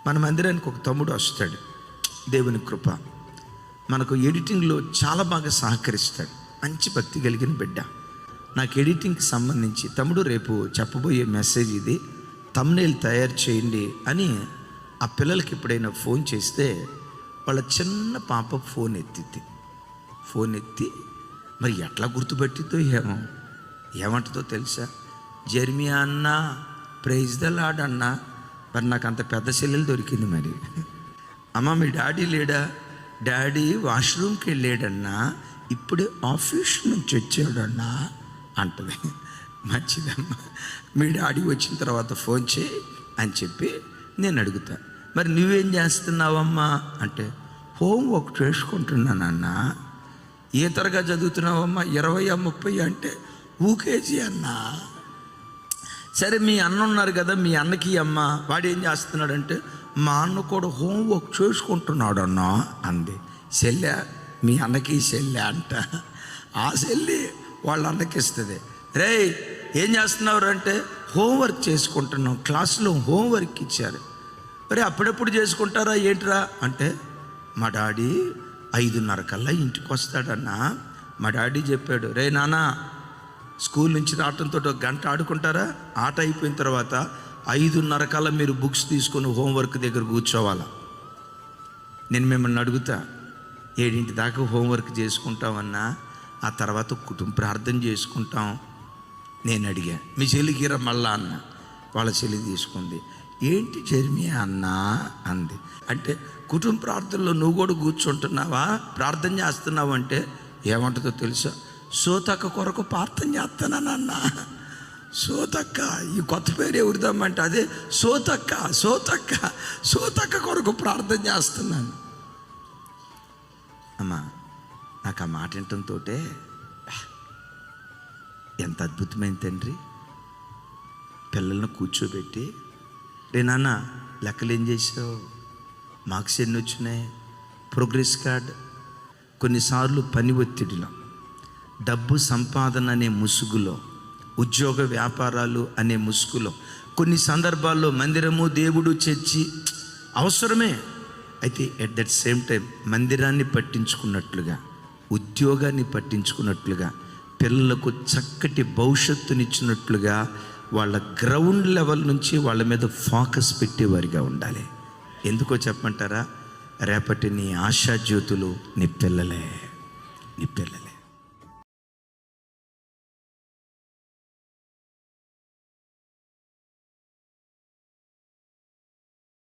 మన మందిరానికి ఒక తమ్ముడు వస్తాడు, దేవుని కృప. మనకు ఎడిటింగ్లో చాలా బాగా సహకరిస్తాడు, మంచి భక్తి కలిగిన బిడ్డ. నాకు ఎడిటింగ్కి సంబంధించి తమ్ముడు రేపు చెప్పబోయే మెసేజ్ ఇది, థంబ్నెయిల్ తయారు చేయండి అని ఆ పిల్లలకి ఎప్పుడైనా ఫోన్ చేస్తే వాళ్ళ చిన్న పాప ఫోన్ ఎత్తి మరి ఎట్లా గుర్తుపెట్టిద్దో ఏమంటుందో తెలుసా? జెర్మియా అన్న, ప్రైజ్ ద లార్డ్ అన్న. మరి నాకు అంత పెద్ద చెల్లెలు దొరికింది. మరి అమ్మ మీ డాడీ లేడా? డాడీ వాష్రూమ్కి వెళ్ళాడన్నా, ఇప్పుడే ఆఫీస్ నుంచి వచ్చాడన్నా అంటుంది. మంచిదమ్మా, మీ డాడీ వచ్చిన తర్వాత ఫోన్ చేయి అని చెప్పి నేను అడుగుతా. మరి నువ్వేం చేస్తున్నావమ్మా అంటే, హోంవర్క్ చేసుకుంటున్నానన్నా. ఏ తరగా చదువుతున్నావమ్మా? 20 30 అంటే ఊకేజీ అన్నా. సరే మీ అన్న ఉన్నారు కదా, మీ అన్నకి అమ్మ, వాడు ఏం చేస్తున్నాడంటే, మా అన్న కూడా హోంవర్క్ చేసుకుంటున్నాడు అన్నా అంది. చెల్లె, మీ అన్నకి చెల్లె అంట. ఆ చెల్లి వాళ్ళ అన్నకి ఇస్తుంది. రే ఏం చేస్తున్నారు అంటే, హోంవర్క్ చేసుకుంటున్నాం, క్లాసులో హోంవర్క్ ఇచ్చారు. మరి అప్పుడెప్పుడు చేసుకుంటారా ఏంట్రా అంటే, మా డాడీ 5:30 కల్లా ఇంటికి వస్తాడన్నా. మా డాడీ చెప్పాడు, రే నాన్న స్కూల్ నుంచి రావడంతో 1 గంట ఆడుకుంటారా, ఆట అయిపోయిన తర్వాత 5:30 కల్లా మీరు బుక్స్ తీసుకొని హోంవర్క్ దగ్గర కూర్చోవాలా. నేను మిమ్మల్ని అడుగుతా, 7 దాకా హోంవర్క్ చేసుకుంటామన్నా, ఆ తర్వాత కుటుంబ ప్రార్థన చేసుకుంటాం. నేను అడిగా, మీ చెల్లికి మళ్ళా అన్న. వాళ్ళ చెల్లి తీసుకుంది. ఏంటి జెర్మియా అన్నా అంది. అంటే కుటుంబ ప్రార్థనలో నువ్వు కూడా కూర్చుంటున్నావా, ప్రార్థన చేస్తున్నావు అంటే ఏమంటుందో తెలుసా? సోతక్క కొరకు ప్రార్థన చేస్తానన్నా. సోతక్క, ఈ కొత్త పేరు ఎవరిదామంటే అదే సోతక్క కొరకు ప్రార్థన చేస్తున్నాను. అమ్మా, నాకు ఆ మాట వినటంతో ఎంత అద్భుతమైన తండ్రి. పిల్లలను కూర్చోబెట్టి, రే నాన్న లెక్కలు ఏం చేసావు, మార్క్స్ ఎన్ని వచ్చినాయి, ప్రోగ్రెస్ కార్డ్. కొన్నిసార్లు పని ఒత్తిడిలో, డబ్బు సంపాదన అనే ముసుగులో, ఉద్యోగ వ్యాపారాలు అనే ముసుగులో, కొన్ని సందర్భాల్లో మందిరము, దేవుడు, చర్చి అవసరమే. అయితే ఎట్ దట్ సేమ్ టైం మందిరాన్ని పట్టించుకున్నట్లుగా, ఉద్యోగాన్ని పట్టించుకున్నట్లుగా, పిల్లలకు చక్కటి భవిష్యత్తునిచ్చినట్లుగా వాళ్ళ గ్రౌండ్ లెవెల్ నుంచి వాళ్ళ మీద ఫోకస్ పెట్టేవారిగా ఉండాలి. ఎందుకో చెప్పమంటారా? రేపటి నీ ఆశాజ్యోతులు నీ పిల్లలే.